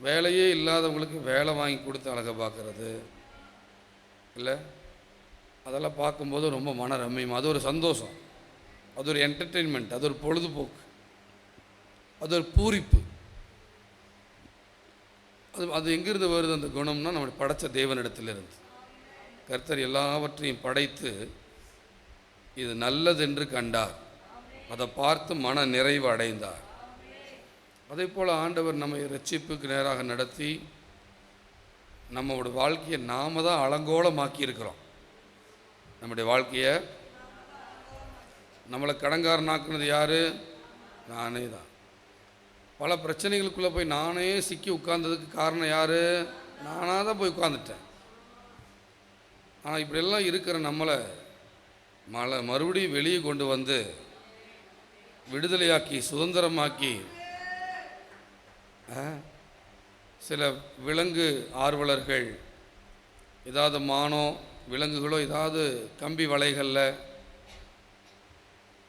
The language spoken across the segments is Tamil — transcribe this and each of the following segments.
வேலையே இல்லாதவங்களுக்கு வேலை வாங்கி கொடுத்து அழகை பார்க்குறது இல்லை, அதெல்லாம் பார்க்கும்போது ரொம்ப மன ரம்மியம். அது ஒரு சந்தோஷம், அது ஒரு என்டர்டெயின்மெண்ட், அது ஒரு பொழுதுபோக்கு, அது ஒரு பூரிப்பு. அது எங்கிருந்து வருது அந்த குணம்னா, நம்மளை படைத்த தேவனிடத்திலிருந்து. கர்த்தர் எல்லாவற்றையும் படைத்து இது நல்லதென்று கண்டார், அதை பார்த்து மன நிறைவு அடைந்தார். அதே போல் ஆண்டவர் நம்மை ரட்சிப்புக்கு நேராக நடத்தி நம்மளோட வாழ்க்கையை நாம தான் அலங்கோலமாக்கி இருக்கிறோம். நம்முடைய வாழ்க்கையை நம்மளை கடங்காரனாக்குனது யார்? நானே தான். பல பிரச்சனைகளுக்குள்ளே போய் நானே சிக்கி உட்கார்ந்ததுக்கு காரணம் யார்? நானாக தான் போய் உட்கார்ந்துட்டேன். ஆனால் இப்படியெல்லாம் இருக்கிற நம்மளை மறுபடியும் வெளியே கொண்டு வந்து விடுதலையாக்கி சுதந்திரமாக்கி, சில விலங்கு ஆர்வலர்கள் ஏதாவது மானோ விலங்குகளோ ஏதாவது கம்பி வலைகளில்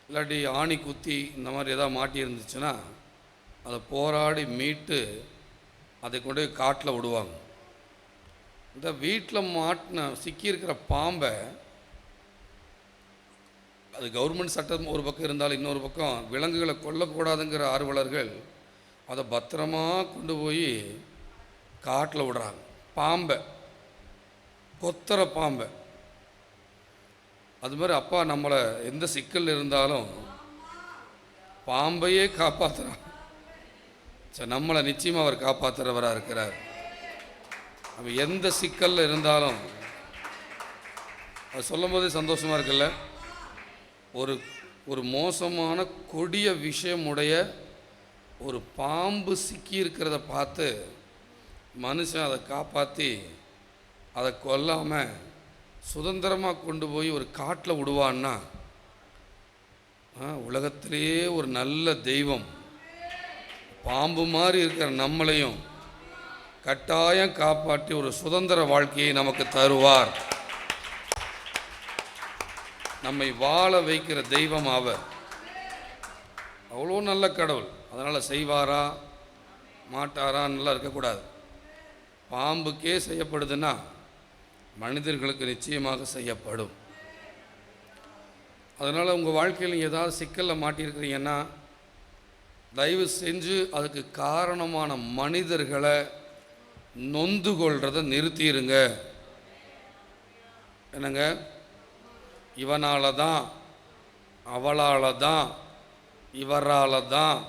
இல்லாட்டி ஆணி குத்தி இந்த மாதிரி ஏதாவது மாட்டி இருந்துச்சுன்னா அதை போராடி மீட்டு அதை கொண்டு போய் காட்டில் விடுவாங்க. இந்த வீட்டில் மாட்டின சிக்கியிருக்கிற பாம்பை, அது கவர்மெண்ட் சட்டம் ஒரு பக்கம் இருந்தாலும் இன்னொரு பக்கம் விலங்குகளை கொல்லக்கூடாதுங்கிற ஆர்வலர்கள் அதை பத்திரமா கொண்டு போய் காட்டில் விடுறாங்க. பாம்பை, கொத்துற பாம்பை. அது மாதிரி அப்பா நம்மளை எந்த சிக்கல் இருந்தாலும் பாம்பையே காப்பாற்றுறான். சரி, நம்மளை நிச்சயமாக அவர் காப்பாற்றுறவராக இருக்கிறார். நம்ம எந்த சிக்கலில் இருந்தாலும் அது சொல்லும் போதே சந்தோஷமாக இருக்குல்ல. ஒரு மோசமான கொடிய விஷயமுடைய ஒரு பாம்பு சிக்கி இருக்கிறத பார்த்து மனுஷன் அதை காப்பாற்றி அதை கொல்லாமல் சுதந்திரமாக கொண்டு போய் ஒரு காட்டில் விடுவான்னா, உலகத்திலேயே ஒரு நல்ல தெய்வம் பாம்பு மாதிரி இருக்கிற நம்மளையும் கட்டாயம் காப்பாற்றி ஒரு சுதந்திர வாழ்க்கையை நமக்கு தருவார். நம்மை வாழ வைக்கிற தெய்வம் அவர். அவ்வளோ நல்ல கடவுள். அதனால் செய்வாரா மாட்டாரான்னுலாம் இருக்கக்கூடாது. பாம்புக்கே செய்யப்படுதுன்னா மனிதர்களுக்கு நிச்சயமாக செய்யப்படும். அதனால் உங்கள் வாழ்க்கையில் ஏதாவது சிக்கலில் மாட்டியிருக்கிறீங்கன்னா தயவு செஞ்சு அதுக்கு காரணமான மனிதர்களை நொந்து கொள்றதை நிறுத்திடுங்க. என்னங்க, இவனால தான், அவளால் தான், இவரால் தான்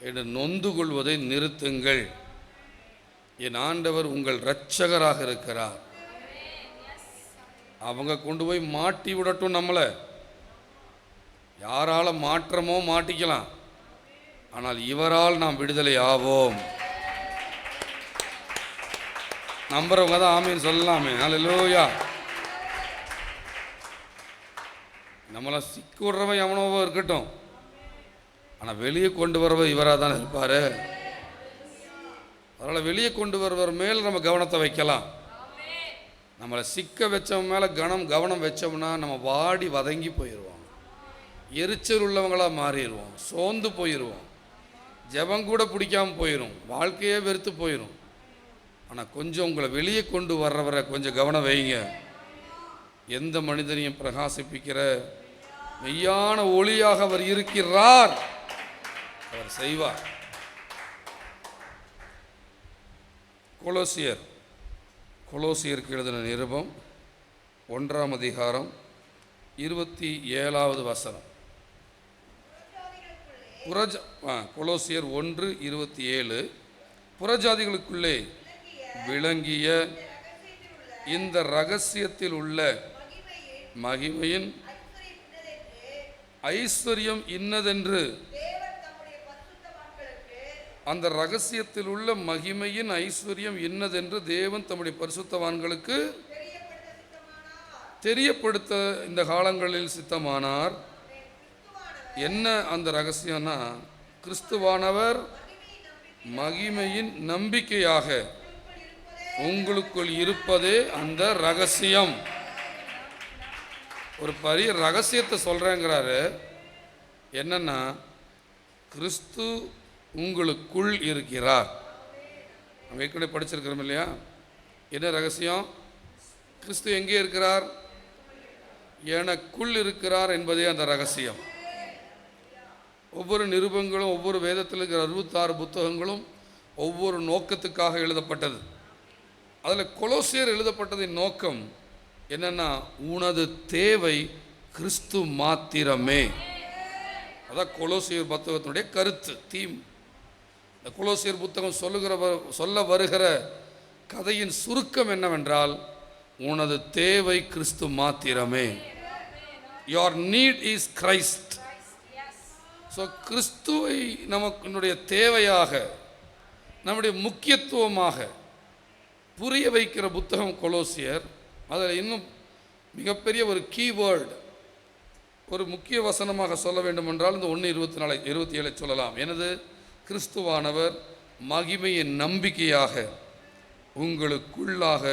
என்று நொந்து கொள்வதை நிறுத்துங்கள். என் ஆண்டவர் உங்கள் இரட்சகராக இருக்கிறார். அவங்க கொண்டு போய் மாட்டி விடட்டும். நம்மளை யாரால் மாற்றமோ மாட்டிக்கலாம், ஆனால் இவரால் நாம் விடுதலை ஆவோம். நம்புறவங்க தான் ஆமீன் சொல்லலாமே. அல்லேலூயா. நம்மளை சிக்கி விடுறவன் எவனோவோ இருக்கட்டும், ஆனால் வெளியே கொண்டு வரவர் இவராக தானே இருப்பார். அதனால் வெளியே கொண்டு வருவர் மேல் நம்ம கவனத்தை வைக்கலாம். நம்மளை சிக்க வச்சவன் மேலே கவனம் வச்சோம்னா நம்ம வாடி வதங்கி போயிடுவோம், எரிச்சல் உள்ளவங்களாக மாறிடுவோம், சோர்ந்து போயிடுவோம், ஜெபங்கூட பிடிக்காமல் போயிடும், வாழ்க்கையே வெறுத்து போயிடும். ஆனால் கொஞ்சம் உங்களை வெளியே கொண்டு வர்றவரை கொஞ்சம் கவனம் வைங்க. எந்த மனிதனையும் பிரகாசிப்பிக்கிற மெய்யான ஒளியாக அவர் இருக்கிறார். அவர் செய்வார். கொலோசியருக்கு எழுதின நிருபம் 1ஆம் அதிகாரம் 27வது வசனம். கொலோசியர் 1:27. புறஜாதிகளுக்குள்ளே விளங்கிய இந்த இரகசியத்தில் உள்ள மகிமையின் ஐஸ்வர்யம் இன்னதென்று, அந்த இரகசியத்தில் உள்ள மகிமையின் ஐஸ்வர்யம் இன்னதென்று தேவன் தம்முடைய பரிசுத்தவான்களுக்கு தெரியப்படுத்த இந்த காலங்களில் சித்தமானார். என்ன அந்த ரகசியம்னா, கிறிஸ்துவானவர் மகிமையின் நம்பிக்கையாக உங்களுக்குள் இருப்பதே அந்த ரகசியம். ஒரு பெரிய ரகசியத்தை சொல்கிறேங்கிறாரு. என்னன்னா, கிறிஸ்து உங்களுக்குள் இருக்கிறார். நம்ம ஏற்கனவே படிச்சிருக்கிறோம் இல்லையா? என்ன ரகசியம்? கிறிஸ்து எங்கே இருக்கிறார்? எனக்குள் இருக்கிறார் என்பதே அந்த ரகசியம். ஒவ்வொரு நிருபங்களும், ஒவ்வொரு வேதத்தில் இருக்கிற 66 புத்தகங்களும் ஒவ்வொரு நோக்கத்துக்காக எழுதப்பட்டது. அதில் கொலோசியர் எழுதப்பட்டதின் நோக்கம் என்னன்னா, உனது தேவை கிறிஸ்து மாத்திரமே. அதான் கொலோசியர் புத்தகத்தினுடைய கருத்து, தீம். இந்த கொலோசியர் புத்தகம் சொல்ல வருகிற கதையின் சுருக்கம் என்னவென்றால், உனது தேவை கிறிஸ்து மாத்திரமே. Your need is Christ. So கிறிஸ்துவை நமக்கு தேவையாக, நம்முடைய முக்கியத்துவமாக புரிய வைக்கிற புத்தகம் கொலோசியர். அதில் இன்னும் மிகப்பெரிய ஒரு கீவேர்டு, ஒரு முக்கிய வசனமாக சொல்ல வேண்டும் என்றால் இந்த 1:24-27 சொல்லலாம். எனது கிறிஸ்துவானவர் மகிமையின் நம்பிக்கையாக உங்களுக்குள்ளாக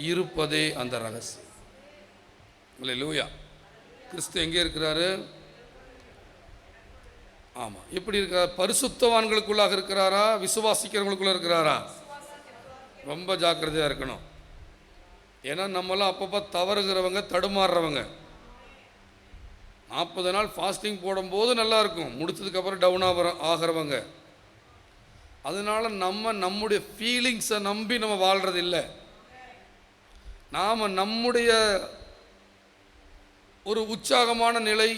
இருப்பதே அந்த ரகசியம். அல்லேலூயா. கிறிஸ்து எங்கே இருக்கிறாரு? ஆமாம், எப்படி இருக்கிறார்? பரிசுத்தவான்களுக்குள்ளாக இருக்கிறாரா? விசுவாசிக்கிறவங்களுக்குள்ள இருக்கிறாரா? ரொம்ப ஜாக்கிரதையாக இருக்கணும். ஏன்னா நம்மளாம் அப்பப்போ தவறுகிறவங்க, தடுமாறுறவங்க. 40 நாள் ஃபாஸ்டிங் போடும்போது நல்லா இருக்கும், முடிச்சதுக்கப்புறம் டவுன் ஆகிறவங்க. அதனால நம்முடைய ஃபீலிங்ஸை நம்பி நம்ம வாழ்கிறது இல்லை. நாம் நம்முடைய ஒரு உற்சாகமான நிலை,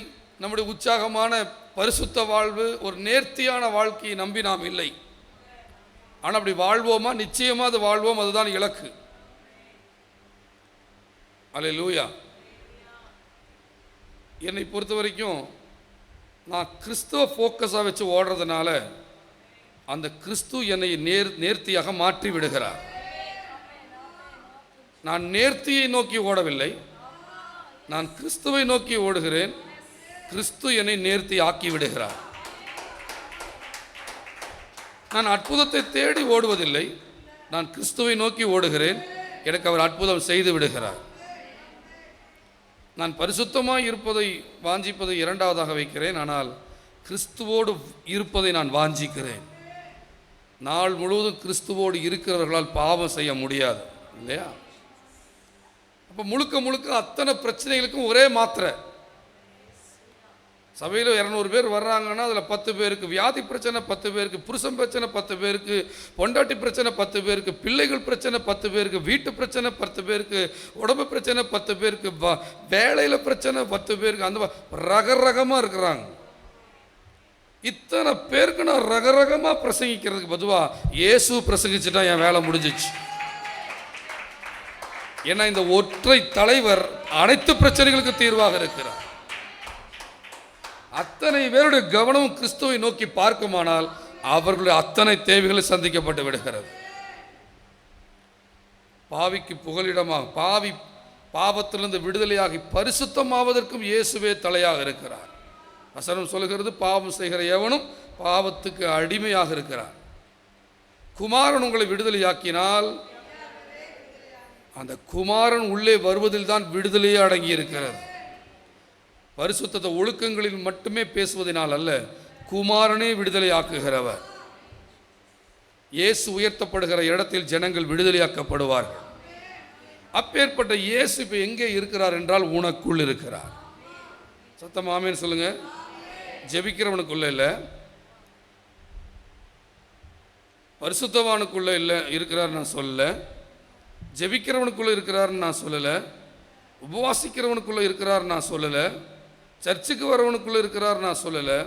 நம்முடைய உற்சாகமான பரிசுத்த வாழ்வு, ஒரு நேர்த்தியான வாழ்க்கையை நம்பி நாம் இல்லை. ஆனால் அப்படி வாழ்வோமா? நிச்சயமாக அது வாழ்வோம். அதுதான் இலக்கு. அல்லேலூயா. என்னை பொறுத்த வரைக்கும் நான் கிறிஸ்துவ ஃபோக்கஸாக வச்சு ஓடுறதுனால அந்த கிறிஸ்து என்னை நேர்த்தியாக மாற்றி விடுகிறார். நான் நேர்த்தியை நோக்கி ஓடவில்லை, நான் கிறிஸ்துவை நோக்கி ஓடுகிறேன். கிறிஸ்து என்னை நேர்த்தி ஆக்கி விடுகிறார். நான் அற்புதத்தை தேடி ஓடுவதில்லை, நான் கிறிஸ்துவை நோக்கி ஓடுகிறேன். எனக்கு அவர் அற்புதம் செய்து விடுகிறார். நான் பரிசுத்தமாக இருப்பதை வாஞ்சிப்பதை இரண்டாவதாக வைக்கிறேன், ஆனால் கிறிஸ்துவோடு இருப்பதை நான் வாஞ்சிக்கிறேன். நாள் முழுவதும் கிறிஸ்துவோடு இருக்கிறவர்களால் பாவம் செய்ய முடியாது இல்லையா? அப்போ முழுக்க அத்தனை பிரச்சனைகளுக்கும் ஒரே மாத்திரை. சபையில் 200 பேர் வர்றாங்கன்னா அதில் 10 பேருக்கு வியாதி பிரச்சனை, 10 பேருக்கு புருஷன் பிரச்சனை, 10 பேருக்கு பொண்டாட்டி பிரச்சனை, 10 பேருக்கு பிள்ளைகள் பிரச்சனை, 10 பேருக்கு வீட்டு பிரச்சனை, 10 பேருக்கு உடம்பு பிரச்சனை, 10 பேருக்கு வேலையில் பிரச்சனை, 10 பேருக்கு அந்த ரகரகமாக இருக்கிறாங்க. இத்தனை பேருக்கு நான் ரகரகமாக பிரசங்கிக்கிறதுக்கு பொதுவாக இயேசு பிரசங்கிச்சுட்டா என் வேலை முடிஞ்சிச்சு. ஏன்னா இந்த ஒற்றை தலைவர் அனைத்து பிரச்சனைகளுக்கு தீர்வாக இருக்கிறார். அத்தனை பேருடைய கவனம் கிறிஸ்துவை நோக்கி பார்க்குமானால் அவர்களுடைய அத்தனை தேவைகளை சந்திக்கப்பட்டு விடுகிறது. பாவிக்கு புகலிடமாக, பாவத்திலிருந்து விடுதலையாகி பரிசுத்தமாவதற்கும் இயேசுவே தலையாக இருக்கிறார். வசனம் சொல்லுகிறது, பாவம் செய்கிற எவனும் பாவத்துக்கு அடிமையாக இருக்கிறார். குமாரன் உங்களை விடுதலையாக்கினால் அந்த குமாரன் உள்ளே வருவதில் தான் விடுதலையே அடங்கி இருக்கிறது. பரிசுத்த ஒழுக்கங்களில் மட்டுமே பேசுவதனால் அல்ல, குமாரனே விடுதலையாக்குகிறவர். இயேசு உயர்த்தப்படுகிற இடத்தில் ஜனங்கள் விடுதலையாக்கப்படுவார்கள். அப்பேற்பட்ட இயேசு இப்போ எங்கே இருக்கிறார் என்றால் உனக்குள் இருக்கிறார். சத்தம் ஆமென் சொல்லுங்க. ஜெபிக்கிறவனுக்குள்ள இல்லை, பரிசுத்தவானுக்குள்ள இல்லை இருக்கிறார் நான் சொல்லலை, ஜெபிக்கிறவனுக்குள்ள இருக்கிறாருன்னு நான் சொல்லலை, உபவாசிக்கிறவனுக்குள்ள இருக்கிறார் நான் சொல்லலை, சர்ச்சுக்கு வரவனுக்குள்ள இருக்கிறார் நான் சொல்லலை.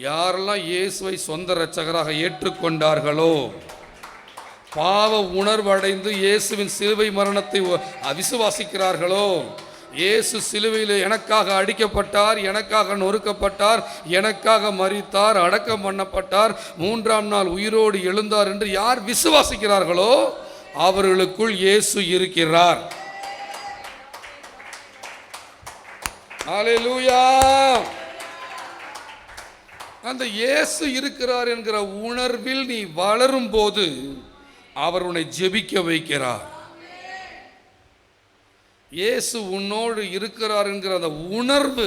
யாரெல்லாம் இயேசுவை சொந்த இரட்சகராக ஏற்றுக்கொண்டார்களோ, பாவ உணர்வு அடைந்து இயேசுவின் சிலுவை மரணத்தை அவிசுவாசிக்கிறார்களோ, இயேசு சிலுவையில் எனக்காக அடிக்கப்பட்டார், எனக்காக நொறுக்கப்பட்டார், எனக்காக மரித்தார், அடக்கம் பண்ணப்பட்டார், 3ஆம் நாள் உயிரோடு எழுந்தார் என்று யார் விசுவாசிக்கிறார்களோ அவர்களுக்குள் இயேசு இருக்கிறார். ஹல்லேலூயா. அந்த இயேசு இருக்கிறார் என்கிற உணர்வில் நீ வளரும் போது அவர் உன்னை ஜெபிக்க வைக்கிறார். இயேசு உன்னோடு இருக்கிறார் என்கிற அந்த உணர்வு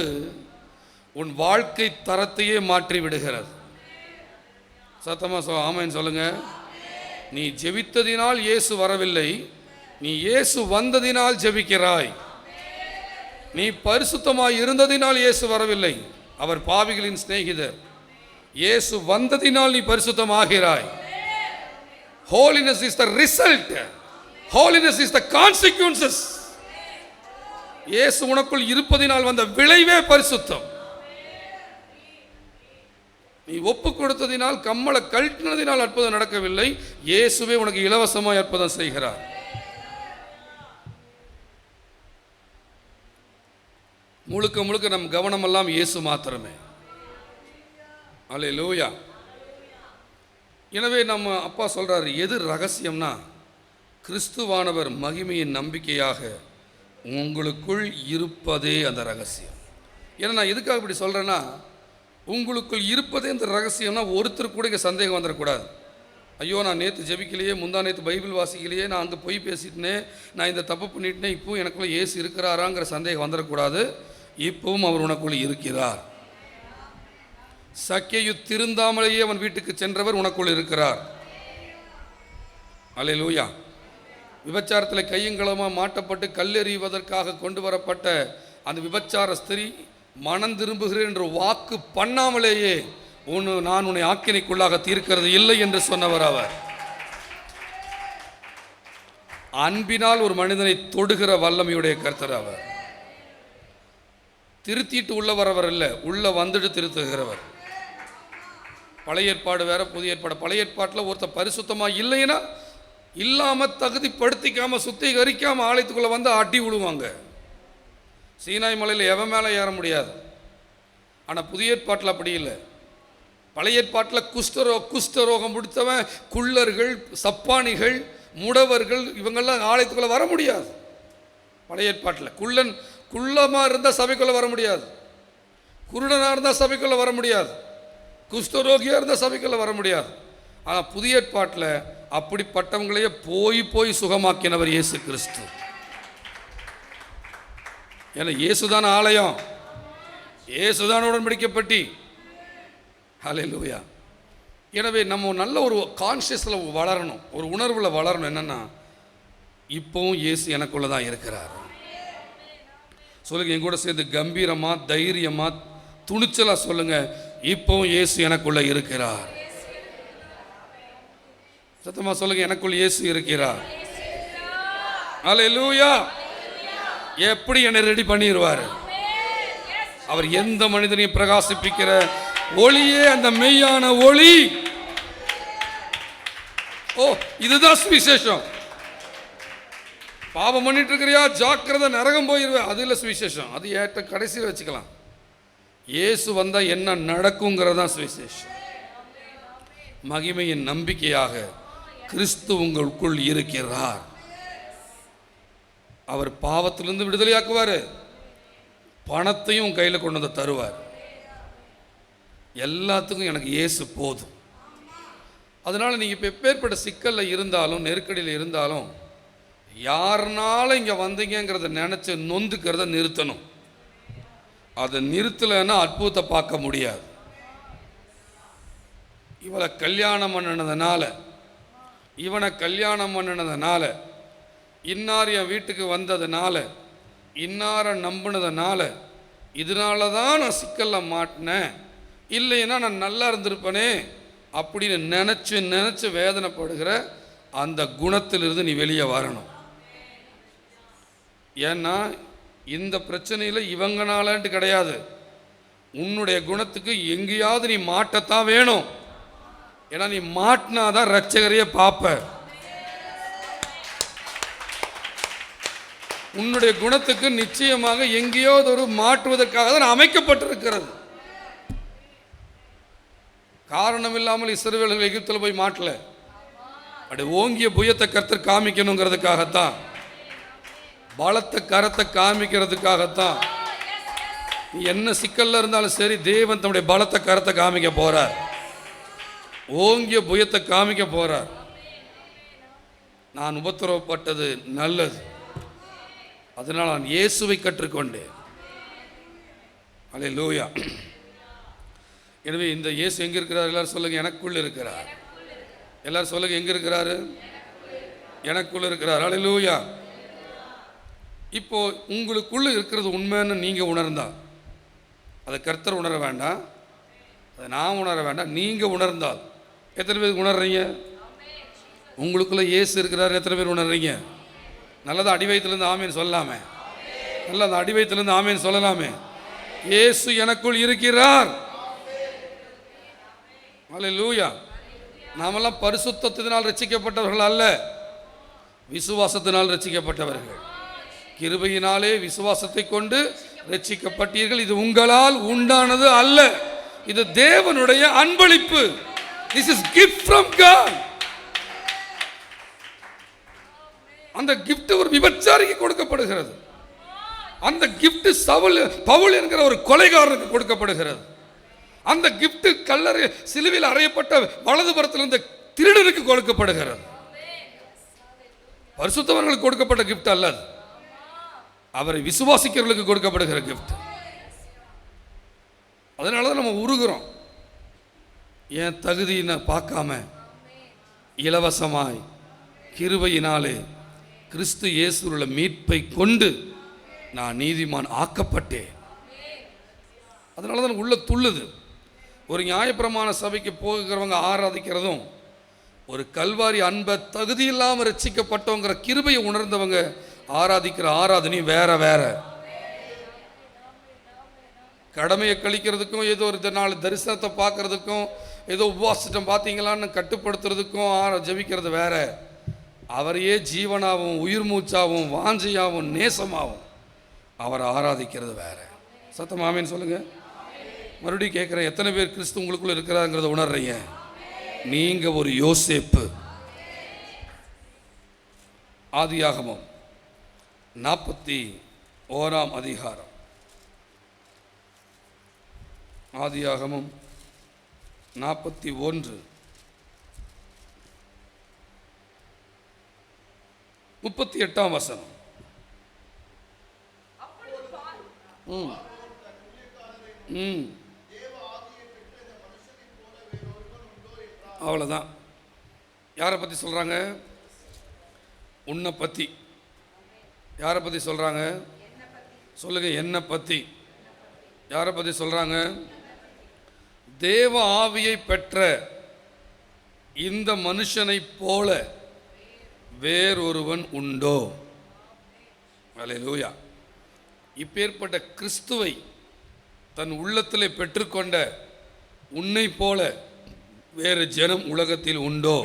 உன் வாழ்க்கை தரத்தையே மாற்றி விடுகிறது. சத்தமா ஆமென் சொல்லுங்க. நீ ஜெபித்ததினால் இயேசு வரவில்லை, நீ இயேசு வந்ததினால் ஜெபிக்கிறாய். நீ பரிசுத்தமாய் இருந்ததினால் இயேசு வரவில்லை, அவர் பாவிகளின் சிநேகிதர். இயேசு வந்ததினால் நீ பரிசுத்தமாகிறாய். Holiness is the result. Holiness is the consequences. இயேசு உனக்குள் இருப்பதினால் வந்த விளைவே பரிசுத்தம். நீ ஒப்பு கொடுத்ததினால், கம்மலை கழட்டினதினால் அற்புதம் நடக்கவில்லை, இயேசுவே உனக்கு இலவசமாய் அற்புதம் செய்கிறார். முழுக்க முழுக்க நம் கவனமெல்லாம் இயேசு மாத்திரமே. அல்லேலூயா. எனவே நம்ம அப்பா சொல்றாரு, எது ரகசியம்னா, கிறிஸ்துவானவர் மகிமையின் நம்பிக்கையாக உங்களுக்குள் இருப்பதே அந்த ரகசியம். ஏன்னா நான் எதுக்காக இப்படி சொல்றேன்னா, உங்களுக்குள் இருப்பதே அந்த ரகசியம்னா ஒருத்தர் கூட இங்கே சந்தேகம் வந்துடக்கூடாது. ஐயோ, நான் நேற்று ஜெபிக்கலையே, முந்தா நேற்று பைபிள் வாசிக்கலையே, நான் அங்கே போய் பேசிட்டேனே, நான் இந்த தப்பு பண்ணிட்டேனே, இப்போவும் எனக்குள்ள இயேசு இருக்கிறாராங்கிற சந்தேகம் வந்துடக்கூடாது. இப்பவும் அவர் உனக்குள் இருக்கிறார். சக்கேயு திருந்தாமலேயே அவன் வீட்டுக்கு சென்றவர் உனக்குள் இருக்கிறார். அல்லேலூயா. விபச்சாரத்தில் கையங்களமாக மாட்டப்பட்டு கல்லெறிவதற்காக கொண்டு வரப்பட்ட அந்த விபச்சார ஸ்திரீ மனம் திரும்புகிறேன் என்று வாக்கு பண்ணாமலேயே நான் உன்னை ஆக்கினைக்குள்ளாக தீர்க்கிறது இல்லை என்று சொன்னவர் அவர். அன்பினால் ஒரு மனிதனை தொடுகிற வல்லமையுடைய கர்த்தர் அவர். திருத்திட்டு உள்ள வரவர் இல்லை, உள்ள வந்துட்டு திருத்துகிறவர். பழைய ஏற்பாடு வேற, புதிய ஏற்பாடு. பழைய ஏற்பாட்டில் ஒருத்தர் பரிசுத்தமாக இல்லைன்னா, இல்லாமல் தகுதிப்படுத்திக்காமல் சுத்திகரிக்காமல் ஆலயத்துக்குள்ளே வந்து அடி விழுவாங்க. சீனாய் மலையில் எவன் மேலே ஏற முடியாது. ஆனால் புதிய ஏற்பாட்டில் அப்படி இல்லை. பழைய ஏற்பாட்டில் குஷ்டரோகம் முடித்தவன், குள்ளர்கள், சப்பானிகள், முடவர்கள், இவங்கெல்லாம் ஆலயத்துக்குள்ளே வர முடியாது. பழைய ஏற்பாட்டில் குள்ளமாக இருந்தால் சபைக்குள்ளே வர முடியாது, குருடனாக இருந்தால் சபைக்குள்ளே வர முடியாது, குஷ்டரோகியாக இருந்தால் சபைக்குள்ளே வர முடியாது. ஆனால் புதிய ஏற்பாட்டில் அப்படிப்பட்டவங்களையே போய் சுகமாக்கினவர் இயேசு கிறிஸ்து. ஏன்னா இயேசுதான ஆலயம், இயேசுதான உடன்படிக்கப்பட்டி. ஹல்லேலூயா. எனவே நம்ம நல்ல ஒரு கான்ஷியஸில் வளரணும், ஒரு உணர்வில் வளரணும். என்னென்னா, இப்போவும் இயேசு எனக்குள்ளே தான் இருக்கிறார். சொல்லுங்க, என் கூட சேர்ந்து கம்பீரமா, தைரியமா, துணிச்சலா சொல்லுங்க, இப்போவும் இயேசு எனக்குள்ள இருக்கிறார். சத்தமா சொல்லுங்க, எனக்குள்ள இயேசு இருக்கிறார். அல்லேலூயா. எப்படி என்னை ரெடி பண்ணிடுவார் அவர். எந்த மனிதனையும் பிரகாசிப்பிக்கிற ஒளியே அந்த மெய்யான ஒளி. ஓ, இதுதான் சுவிசேஷம். பாவம் பண்ணிட்டு இருக்கிறியா, ஜாக்கிரதை, நரகம் போயிருவேன், அது இல்லை சுவிசேஷம். அது ஏற்ற கடைசியில் வச்சுக்கலாம். இயேசு வந்தால் என்ன நடக்குங்கிறதான் சுவிசேஷம். மகிமையின் நம்பிக்கையாக கிறிஸ்து உங்களுக்குள் இருக்கிறார். அவர் பாவத்திலிருந்து விடுதலையாக்குவார், பணத்தையும் கையில் கொண்டு வந்து தருவார். எல்லாத்துக்கும் எனக்கு இயேசு போதும். அதனால் நீங்கள் இப்போ எப்பேற்பட்ட சிக்கலில் இருந்தாலும், நெருக்கடியில் இருந்தாலும், யாருனால இங்கே வந்தீங்கிறத நினச்சி நொந்துக்கிறத நிறுத்தணும். அதை நிறுத்தலைன்னா அற்புதத்தை பார்க்க முடியாது. இவளை கல்யாணம் பண்ணினதுனால, இவனை கல்யாணம் பண்ணினதுனால, இன்னார் என் வீட்டுக்கு வந்ததுனால, இன்னாரை நம்பினதுனால, இதனால தான் நான் சிக்கலில் மாட்டினேன், இல்லைன்னா நான் நல்லா இருந்திருப்பேனே அப்படின்னு நினச்சி வேதனைப்படுகிற அந்த குணத்திலிருந்து நீ வெளியே வரணும். ஏன்னா இந்த பிரச்சனையில் இவங்கனாலன்ட்டு கிடையாது, உன்னுடைய குணத்துக்கு எங்கேயாவது நீ மாட்டத்தான் வேணும். ஏன்னா நீ மாட்டினாதான் ரட்சகரையே பார்ப்ப. உன்னுடைய குணத்துக்கு நிச்சயமாக எங்கேயாவது ஒரு மாற்றுவதற்காக தான் அமைக்கப்பட்டிருக்கிறது. காரணம் இல்லாமல் இஸ்ரவேலர்கள் எகிப்தில் போய் மாட்டல, அப்படி ஓங்கிய புயத்தை கர்த்தர் காமிக்கணுங்கிறதுக்காகத்தான், பலத்த கரத்தை காமிக்கிறதுக்காகத்தான். நீ என்ன சிக்கல்ல இருந்தாலும் சரி, தேவன் தன்னுடைய பலத்த கரத்தை காமிக்க போறார், ஓங்கிய புயத்தை காமிக்க போறார். நான் உபத்திரவப்பட்டது நல்லது, அதனால் நான் இயேசுவை கற்றுக்கொண்டேன். அல்லேலூயா. எனவே இந்த இயேசு எங்கே இருக்கிறார்? எல்லாரும் சொல்லுங்க, எனக்குள் இருக்கிறார். எல்லாரும் சொல்லுங்க, எங்க இருக்கிறாரு? எனக்குள்ள இருக்கிறார். அல்லேலூயா. இப்போ உங்களுக்குள்ள இருக்கிறது உண்மைன்னு நீங்க உணர்ந்தா, அதை கர்த்தர் உணர வேண்டாம், அதை நான் உணர வேண்டாம், நீங்க உணர்ந்தால். எத்தனை பேர் உணர்றீங்க? உங்களுக்குள்ள இயேசு இருக்கிறார். எத்தனை பேர் உணர்றீங்க? நல்லதா அடி வயிற்றுலேருந்து ஆமேன்னு சொல்லலாமே. நல்ல அந்த அடி வயிற்றுலேருந்து ஆமேன்னு சொல்லலாமே. இயேசு எனக்குள் இருக்கிறார். அல்லேலூயா. நாமெல்லாம் பரிசுத்தத்தினால் ரட்சிக்கப்பட்டவர்கள் அல்ல, விசுவாசத்தினால் ரட்சிக்கப்பட்டவர்கள். கிருபையினாலே விசுவாசத்தை கொண்டு ரட்சிக்கப்பட்டீர்கள். இது உங்களால் உண்டானது அல்ல, இது தேவனுடைய அன்பளிப்பு. This is gift from God. அந்த gift ஒரு விபச்சாரிக்கு கொடுக்கப்படுகிறது. அந்த gift பவுல் என்கிற ஒரு கொலைகாரனுக்கு கொடுக்கப்படுகிறது. அந்த gift கல்லறை சிலுவையில் அறையப்பட்ட வலதுபுறத்தில் இருந்த திருடனுக்கு கொடுக்கப்படுகிறது. பரிசுத்தவர்களுக்கு கொடுக்கப்பட்ட gift அல்ல, அவரை விசுவாசிக்கிறவர்களுக்கு கொடுக்கப்படுகிற gift. அதனால தான் நம்ம உருகிறோம். என் தகுதியை பார்க்காம இலவசமாய் கிருபையினாலே கிறிஸ்து இயேசுவுள்ள மீட்பை கொண்டு நான் நீதிமான் ஆக்கப்பட்டேன். அதனால தான் உள்ள துள்ளுது. ஒரு நியாயப்பிரமாண சபைக்கு போகிறவங்க ஆராதிக்கிறதும், ஒரு கல்வாரி அன்பை தகுதி இல்லாமல் ரட்சிக்கப்பட்டவங்கிற கிருபையை உணர்ந்தவங்க ஆராதிக்கிற ஆராதனையும் வேற வேற. கடமையை கழிக்கிறதுக்கும், ஏதோ ஒரு நாள் தரிசனத்தை பார்க்கறதுக்கும், ஏதோ உபவாசம் பார்த்தீங்களான்னு கட்டுப்படுத்துறதுக்கும் ஜெபிக்கிறது வேற. அவரையே ஜீவனாகவும் உயிர் மூச்சாகவும் வாஞ்சையாகவும் நேசமாகவும் அவரை ஆராதிக்கிறது வேற. சத்தம் ஆமேன்னு சொல்லுங்க. மறுபடியும் கேட்குறேன், எத்தனை பேர் கிறிஸ்து உங்களுக்குள்ள இருக்கிறாங்கிறத உணர்றீங்க? நீங்க ஒரு யோசேப்பு. ஆதியாகமம் 41ஆம் அதிகாரம். ஆதியாகமம் 41 38ஆம் வசனம். அவ்வளோதான். யாரை பற்றி சொல்கிறாங்க? உன்னை பற்றி. யாரை பற்றி சொல்கிறாங்க? சொல்லுங்க, என்னை பற்றி. யாரை பற்றி சொல்கிறாங்க? தேவ ஆவியை பெற்ற இந்த மனுஷனைப் போல வேறொருவன் உண்டோ? அல்லேலூயா. இப்பேற்பட்ட கிறிஸ்துவை தன் உள்ளத்திலே பெற்றுக்கொண்ட உன்னை போல வேறு ஜனம் உலகத்தில் உண்டோ?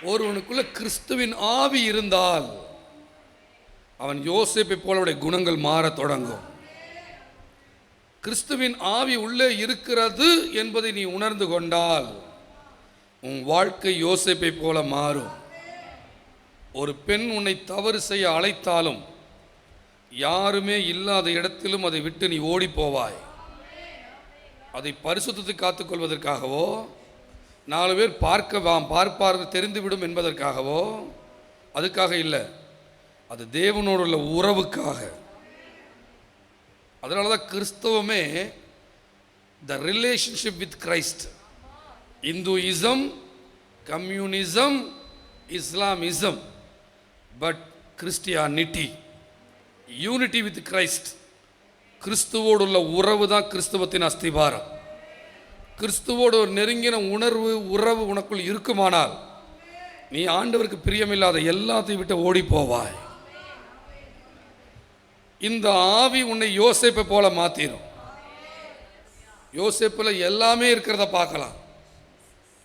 ஒருவனுக்குள்ள கிறிஸ்துவின் ஆவி இருந்தால் அவன் யோசேப்பை போலவுடைய குணங்கள் மாறத் தொடங்கும். கிறிஸ்துவின் ஆவி உள்ளே இருக்கிறது என்பதை நீ உணர்ந்து கொண்டால் உன் வாழ்க்கை யோசேப்பை போல மாறும். ஒரு பெண் உன்னை தவறு செய்ய அழைத்தாலும் யாருமே இல்லாத இடத்திலும் அதை விட்டு நீ ஓடி போவாய். அதை பரிசுத்தத்தை காத்துக்கொள்வதற்காகவோ, 4 பேர் பார்ப்பார்கள் தெரிந்துவிடும் என்பதற்காகவோ, அதுக்காக இல்லை, அது தேவனோடு உள்ள உறவுக்காக. அதனால தான் கிறிஸ்தவமே the relationship with Christ. Hinduism, communism, Islamism, but Christianity, unity with Christ. கிறிஸ்துவோடு உள்ள உறவு தான் கிறிஸ்துவத்தின் அஸ்திபாரம். கிறிஸ்துவோடு ஒரு நெருங்கின உறவு உனக்குள் இருக்குமானால் நீ ஆண்டவருக்கு பிரியமில்லாத எல்லாத்தையும் விட்டு ஓடி போவாய். இந்த ஆவி உன்னை யோசேப்பை போல மாத்திரும். யோசேப்புல எல்லாமே இருக்கிறத பார்க்கலாம்.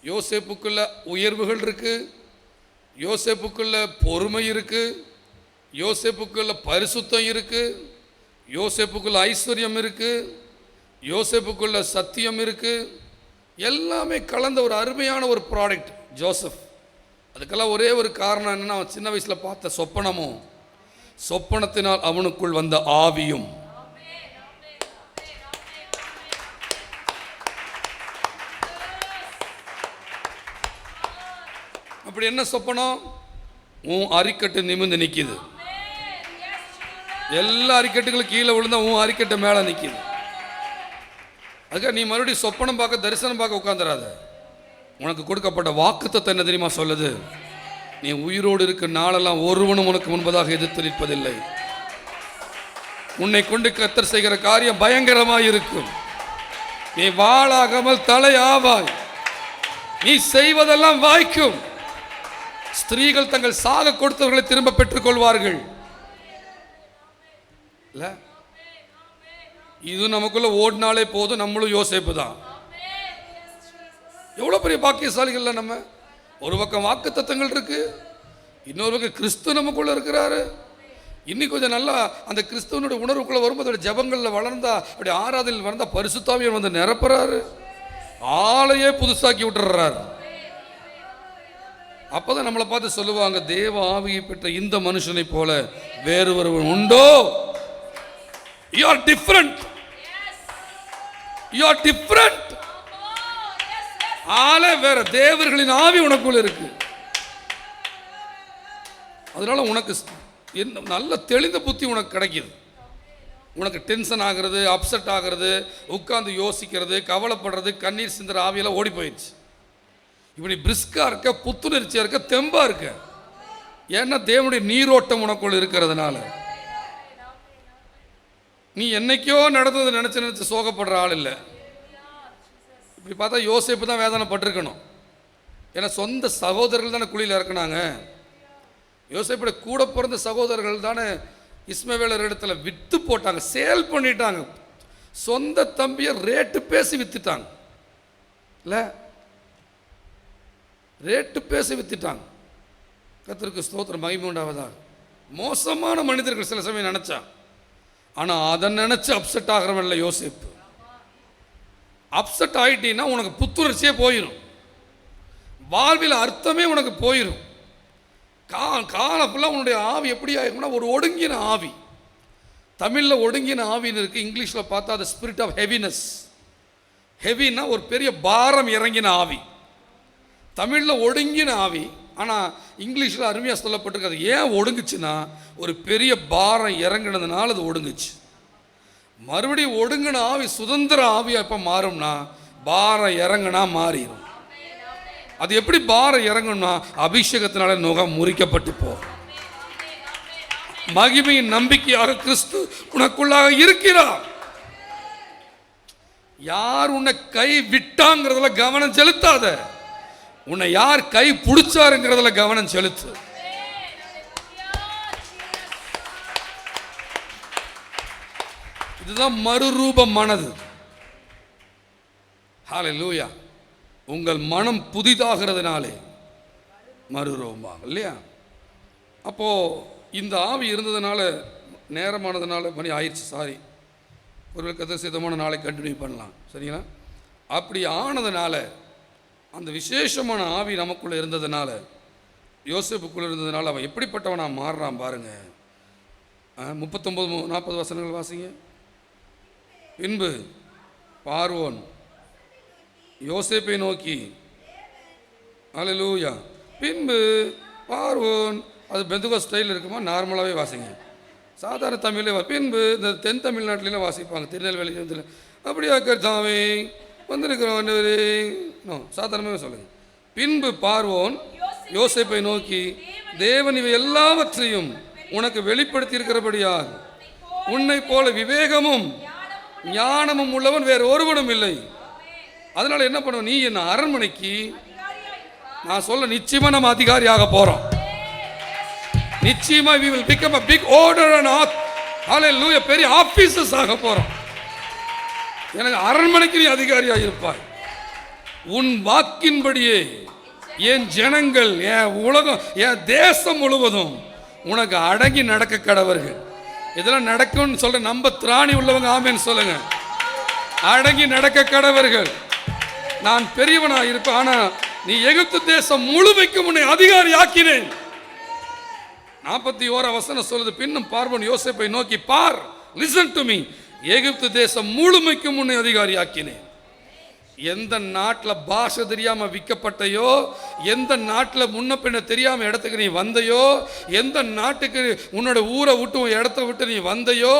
யோசேப்புக்குள்ள உயர்வுகள் இருக்கு, யோசேப்புக்குள்ள பொறுமை இருக்கு, யோசேப்புக்குள்ள பரிசுத்தம் இருக்கு, யோசேப்புக்குள்ள ஐஸ்வர்யம் இருக்கு, யோசேப்புக்குள்ள சத்தியம் இருக்கு. எல்லாமே கலந்த ஒரு அருமையான ஒரு ப்ராடக்ட் ஜோசப். அதுக்கெல்லாம் ஒரே ஒரு காரணம் என்னன்னா, அவன் சின்ன வயசில் பார்த்த சொப்பனமும், சொப்பனத்தினால் அவனுக்குள் வந்த ஆவியும். அப்படி என்ன சொப்பனம்? உன் அரிக்கட்டு நிமிர்ந்து நிற்கிது. எல்லா அரிக்கட்டுகளும் கீழே விழுந்தா உன் அரிக்கட்டை மேலே நிற்கிது. அதுக்காக நீ மறுபடியும் சொப்பனம் பார்க்க தரிசனம் பார்க்க உட்காந்துடாத. உனக்கு கொடுக்கப்பட்ட வாக்குத்தத்தம் என்ன தெரியுமா சொல்லுது? நீ உயிரோடு இருக்க நாளெல்லாம் ஒருவனும் உனக்கு முன்பதாக எதிர்த்து நிற்பதில்லை. உன்னை கொண்டு கர்த்தர் செய்கிற காரியம் பயங்கரமாய் இருக்கும். நீ வாளாகாமல் தலையாவாய். நீ செய்வதெல்லாம் வாய்க்கும். ஸ்திரீகள் தங்கள் சாக கொடுத்தவர்களை திரும்ப பெற்றுக் கொள்வார்கள். இது நமக்குள்ள ஓடினாலே போதும். நம்மளும் யோசேப்பு தான். எவ்வளவு பெரிய பாக்கியசாலிகள் நம்ம. ஒரு பக்கம் வாக்கு தத்தங்கள் இருக்கு, இன்னொரு பக்கம் கிறிஸ்து நமக்குள்ள இருக்கிறாரு. இன்னும் கொஞ்சம் நல்லா அந்த கிறிஸ்துவனுடைய உணர்வுக்குள்ள வரும்போது அதோட ஜபங்களில் வளர்ந்தா, அப்படி ஆராதனையில் வளர்ந்தா பரிசுத்தாவியர் வந்து நிரப்புறாரு, ஆளையே புதுசாக்கி விட்டுறாரு. அப்பதான் நம்மளை பார்த்து சொல்லுவாங்க, தேவ ஆவியை பெற்ற இந்த மனுஷனை போல வேறு ஒருவன் உண்டோ? You are different. You are different. ஆளே வேற. தேவர்களின் ஆவி உனக்குள்ள இருக்கு. அதனால உனக்கு நல்ல தெளிந்த புத்தி உனக்கு கிடைக்குது. உனக்கு டென்ஷன் ஆகிறது, அப்செட் ஆகிறது, உட்கார்ந்து யோசிக்கிறது, கவலைப்படுறது, கண்ணீர் சிந்துற ஆவியெல்லாம் ஓடி போயிடுச்சு. இப்படி பிரிஸ்கா இருக்க, புத்துணர்ச்சியா இருக்க, தெம்பா இருக்க. ஏன்னா தேவனுடைய நீரோட்டம் உனக்குள்ள இருக்கிறதுனால. நீ என்னைக்கோ நடந்தது நினைச்சு சோகப்படுற ஆள் இல்லை. இப்படி பார்த்தா யோசேப்பு தான் வேதனைப்பட்டிருக்கணும். ஏன்னா சொந்த சகோதரர்கள் தானே குழியில் இறக்குனாங்க. யோசேப்புடைய கூட பிறந்த சகோதரர்கள் தானே இஸ்மவேலர் இடத்துல வித்து போட்டாங்க, சேல் பண்ணிட்டாங்க. சொந்த தம்பியை ரேட்டு பேசி வித்துட்டாங்க. இல்லை, ரேட்டு பேசி வித்துட்டாங்க. கர்த்தருக்கு ஸ்தோத்திரம், மகிமை உண்டாவதாக. மோசமான மனிதர்கள் சில சமயம் நினைச்சா. ஆனால் அதை நினச்சி அப்செட் ஆகிறவன் இல்லை யோசேப்பு. அப்செட் ஆகிட்டீங்கன்னா உனக்கு புத்துணர்ச்சியே போயிடும், வாழ்வில் அர்த்தமே உனக்கு போயிடும். காலம் ஃபுல்லாக உன்னுடைய ஆவி எப்படி ஆகிருக்கும்னா ஒரு ஒடுங்கின ஆவி. தமிழில் ஒடுங்கின ஆவின்னு இருக்குது, இங்கிலீஷில் பார்த்தா அது ஸ்பிரிட் ஆஃப் ஹெவினஸ். ஹெவின்னா ஒரு பெரிய பாரம் இறங்கின ஆவி. தமிழில் ஒடுங்கின ஆவி, ஆனால் இங்கிலீஷில் அருமையாக சொல்லப்பட்டிருக்கு. அது ஏன் ஒடுங்குச்சுன்னா ஒரு பெரிய பாரம் இறங்கினதுனால அது ஒடுங்குச்சு. மறுபடியும் ஒடுங்கின ஆவி சுதந்திர ஆவியாக எப்போ மாறும்னா பாரம் இறங்கினா மாறிடும். அது எப்படி பாரம் இறங்கணும்னா அபிஷேகத்தினால நுகம் முறிக்கப்பட்டு போகும். மகிமையின் நம்பிக்கையாக கிறிஸ்து உனக்குள்ளாக இருக்கிறார். யார் உன்னை கை விட்டாங்கிறதுல கவனம் செலுத்தாத, உன்னை யார் கை பிடிச்சாருங்கிறதுல கவனம் செலுத்து. இதுதான் மறுரூப மனது. ஹல்லேலூயா. உங்கள் மனம் புதிதாகிறதுனாலே மறுரூபமாக இல்லையா? அப்போ இந்த ஆவி இருந்ததுனால நேரமானதுனால மணி ஆயிடுச்சு, சாரி, ஒரு கதசிதமான நாளை கண்டினியூ பண்ணலாம், சரிங்களா? அப்படி ஆனதுனால அந்த விசேஷமான ஆவி நமக்குள்ளே இருந்ததுனால, யோசேப்புக்குள்ளே இருந்ததுனால அவன் எப்படிப்பட்டவனா மாறுறான் பாருங்க. 39-40 வசனங்கள் வாசிங்க. பின்பு பார்வோன் யோசேப்பை நோக்கி, அல்லேலூயா. பின்பு பார்வோன், அது பெந்தகோஸ்தே ஸ்டைல் இருக்குமா? நார்மலாகவே வாசிங்க, சாதாரண தமிழே. பின்பு இந்த தென் தமிழ்நாட்டிலாம் வாசிப்பாங்க, திருநெல்வேலி அப்படியா கர்த்தாவே வந்திருக்கிறோம், சாதாரணமாக சொல்லுங்க. பின்பு பார்வோன் யோசேப்பை நோக்கி, தேவன் இவை எல்லாவற்றையும் உனக்கு வெளிப்படுத்தி இருக்கிறபடியால் உன்னை போல விவேகமும் ஞானமும் உள்ளவன் வேறு ஒருவனும் இல்லை. அதனால என்ன பண்ணுவோம், நீ என்ன அரண்மனைக்கு, நான் சொல்ல நிச்சயமா நம்ம அதிகாரியாக போறோம். நிச்சயமா we will become a big order and hallelujah, பெரிய ஆபீசர்ஸ் ஆக போறோம். எனக்கு அரண்மனைக்கு நீ அதிகாரியாக இருப்பாய். உன் வாக்கின்படியே என் ஜனங்கள், என் உலகம், என் தேசம் முழுவதும் உனக்கு அடங்கி நடக்க கடவர்கள். இதெல்லாம் நடக்கும்னு சொல்ற நம்ம திராணி உள்ளவங்க ஆமேன்னு சொல்லுங்க. அடங்கி நடக்க கடவர்கள். நான் பெரியவனா இருப்பேன், ஆனா நீ எகிப்து தேசம் முழுமைக்கும் உன்னை அதிகாரி ஆக்கினேன். 41 வசனம் சொல்லுது. பின்னும் பார்வோன் யோசேப்பை நோக்கி, பார், லிசன் டு மீ, எகிப்து தேசம் முழுமைக்கும் உன்னை அதிகாரி ஆக்கினேன். எந்த நாட்டில் பாஷை தெரியாம விற்கப்பட்டையோ, எந்த நாட்டில் முன்ன பின்ன தெரியாம இடத்துக்கு நீ வந்தையோ, எந்த நாட்டுக்கு உன்னோட ஊரை விட்டு உன் இடத்த விட்டு நீ வந்தையோ,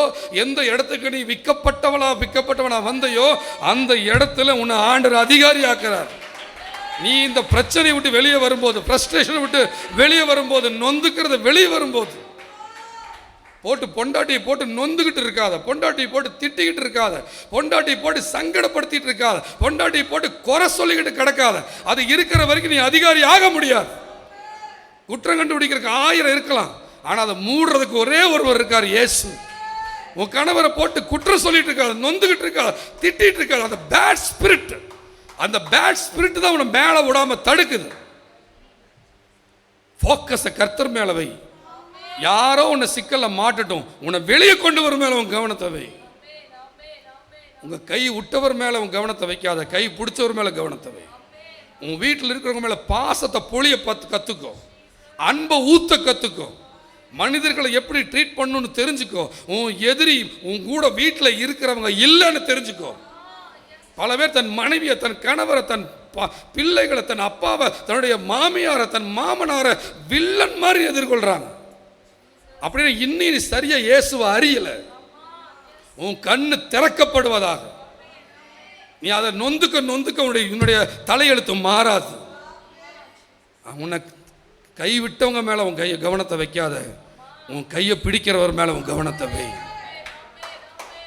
எந்த இடத்துக்கு நீ விற்கப்பட்டவனா வந்தையோ, அந்த இடத்துல உன்னை ஆண்டவர் அதிகாரி ஆக்குறார். நீ இந்த பிரச்சனை விட்டு வெளியே வரும்போது, ஃப்ரஸ்ட்ரேஷனை விட்டு வெளியே வரும்போது, நொந்துக்கிறத வெளியே வரும்போது, போட்டு பொண்டாட்டியை போட்டு நொந்துகிட்டு இருக்காத, பொண்டாட்டியை போட்டு திட்டிக்கிட்டு இருக்காத, பொண்டாட்டியை போட்டு சங்கடப்படுத்திட்டு இருக்காத, பொண்டாட்டியை போட்டு குறை சொல்லிக்கிட்டு கிடக்காத. அது இருக்கிற வரைக்கும் நீ அதிகாரி ஆக முடியாது. குற்றம் கண்டுபிடிக்கிறதுக்கு 1000 இருக்கலாம், ஆனால் அதை மூடுறதுக்கு ஒரே ஒருவர் இருக்கார், இயேசு. உன் கணவரை போட்டு குற்றம் சொல்லிட்டு இருக்காத, நொந்துகிட்டு இருக்காத, திட்டிட்டு இருக்காத. அந்த பேட் ஸ்பிரிட், அந்த பேட் ஸ்பிரிட் தான் உன்னை மேலே விடாம தடுக்குது. ஃபோக்கஸை கர்த்தர் மேல வை. யாரோ உன்னை சிக்கல்ல மாட்டட்டும், உன்னை வெளியே கொண்டு வரும் மேல உன் கவனத்தை வை. உங்க கை விட்டவர் மேல உன் கவனத்தை வைக்காத, கை பிடிச்சவர் மேல கவனத்தை வை. உன் வீட்டில் இருக்கிறவங்க மேல பாசத்தை பொழிய கத்துக்கோ, அன்பை ஊத்த கத்துக்கோ, மனிதர்களை எப்படி ட்ரீட் பண்ணணும்னு தெரிஞ்சுக்கோ. உன் எதிரி உன் கூட வீட்டில் இருக்கிறவங்க இல்லைன்னு தெரிஞ்சுக்கோ. பல பேர் தன் மனைவியை, தன் கணவரை, தன் பிள்ளைகளை, தன் அப்பாவை, தன்னுடைய மாமியாரை, தன் மாமனாரை வில்லன் மாதிரி எதிர்கொள்றாங்க. அப்படின்னு இன்னும் சரியா இயேசுவை அறியல. உன் கண்ணு திறக்கப்படுவதாக. நீ அதை நொந்துக்க உன்னுடைய தலையெழுத்து மாறாது. உன்னை கைவிட்டவங்க மேல உன் கவனத்தை வைக்காத, உன் கையை பிடிக்கிறவர் மேல உன் கவனத்தை வை.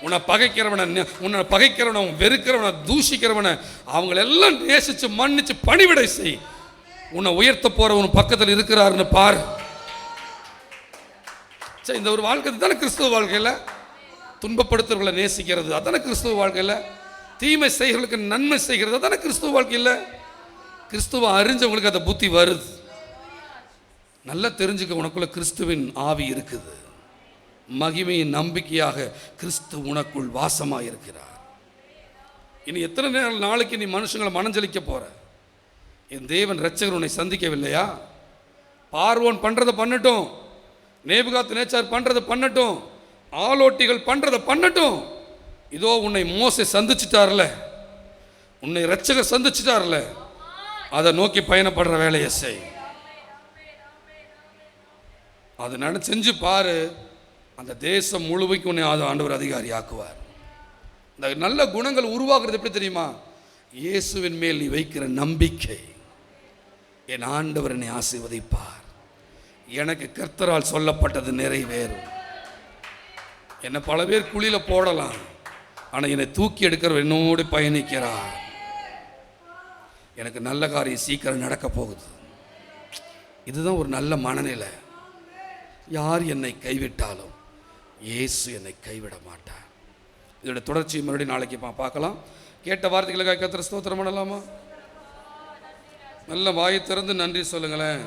உன்னை பகைக்கிறவனை, வெறுக்கிறவனை, தூஷிக்கிறவனை அவங்களெல்லாம் நேசிச்சு மன்னிச்சு பணிவிடை செய். உன்னை உயர்த்த போறவன் பக்கத்தில் இருக்கிறாருன்னு பாரு. இந்த ஒரு வாழ்க்கை தானே கிறிஸ்துவ வாழ்க்கையில். துன்பப்படுத்துறவர்களை நேசிக்கிறது அதானே கிறிஸ்துவ வாழ்க்கையில். தீமை செய்கிறவர்களுக்கு நன்மை செய்கிறது அதானே கிறிஸ்துவ வாழ்க்கையில். கிறிஸ்துவ அறிஞ்சவங்களுக்கு அந்த புத்தி வருது. நல்லா தெரிஞ்சுக்க, உனக்குள்ள கிறிஸ்துவின் ஆவி இருக்குது. மகிமையின் நம்பிக்கையாக கிறிஸ்து உனக்குள் வாசமாக இருக்கிறார். இனி எத்தனை நாளைக்கு நீ மனுஷங்களை மனஞ்சலிக்க போற? என் தேவன் இரட்சகர் உன்னை சந்திக்கவில்லையா? பார்வோன் பண்றதை பண்ணட்டும், நேபுகாத்நேச்சார் பண்றதை பண்ணட்டும், ஆலோட்டிகள் பண்றதை பண்ணட்டும். இதோ உன்னை மோசே சந்திச்சிட்டார்ல, உன்னை இரட்சகர் சந்திச்சிட்டார்ல, அதை நோக்கி பயணப்படுற வேலையை செய். அதை செஞ்சு பாரு. அந்த தேசம் முழுமைக்கு உன்னை ஆண்டவர் அதிகாரி ஆக்குவார். இந்த நல்ல குணங்கள் உருவாக்குறது எப்படி தெரியுமா? இயேசுவின் மேல் நீ வைக்கிற நம்பிக்கை. என் ஆண்டவர் என்னை ஆசீர்வதிப்பார், எனக்கு கர்த்தரால் சொல்லப்பட்டது நிறைவேறும். என்னை பல பேர் குழியில போடலாம், ஆனால் என்னை தூக்கி எடுக்கிறவர் என்னோடு பயணிக்கிறார். எனக்கு நல்ல காரியம் சீக்கிரம் நடக்க போகுது. இதுதான் ஒரு நல்ல மனநிலை. யார் என்னை கைவிட்டாலும் இயேசு என்னை கைவிட மாட்டார். இதோட தொடர்ச்சி மறுபடியும் நாளைக்கு பார்க்கலாம். கேட்ட வார்த்தைகளுக்காக கர்த்தர் ஸ்தோத்திரம் பண்ணலாமா? நல்ல வாயை திறந்து நன்றி சொல்லுங்களேன்.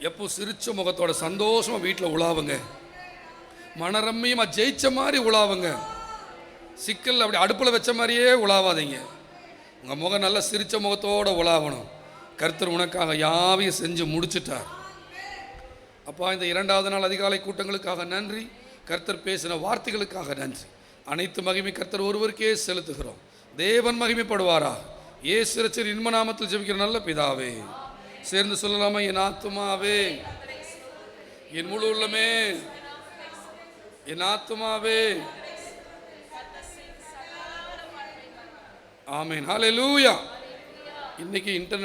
எப்போ சிரிச்ச முகத்தோட சந்தோஷமா வீட்டில் உலாவுங்க. மனரம்மியமா ஜெயிச்ச மாதிரி உலாவுங்க. சிக்கல் அப்படி அடுப்பில் வச்ச மாதிரியே உலாவாதீங்க. உங்கள் முகம் நல்லா சிரிச்ச முகத்தோடு உலாவணும். கர்த்தர் உனக்காக யாவையும் செஞ்சு முடிச்சிட்டார். அப்பா, இந்த 2வது நாள் அதிகாலை கூட்டங்களுக்காக நன்றி. கர்த்தர் பேசின வார்த்தைகளுக்காக நன்றி. அனைத்து மகிமை கர்த்தர் ஒருவருக்கே செலுத்துகிறோம். தேவன் மகிமைப்படுவாரா? இயேசு இரட்சகர் இன்ப நாமத்தில் ஜெபிக்கிற நல்ல பிதாவே. சேர்ந்து சொல்லலாமா? என் ஆத்துமாவே, என் முழு உள்ளமே, என் ஆத்துமாவே. ஆமென். ஹல்லேலூயா. இன்னைக்கு இன்டர்நெட்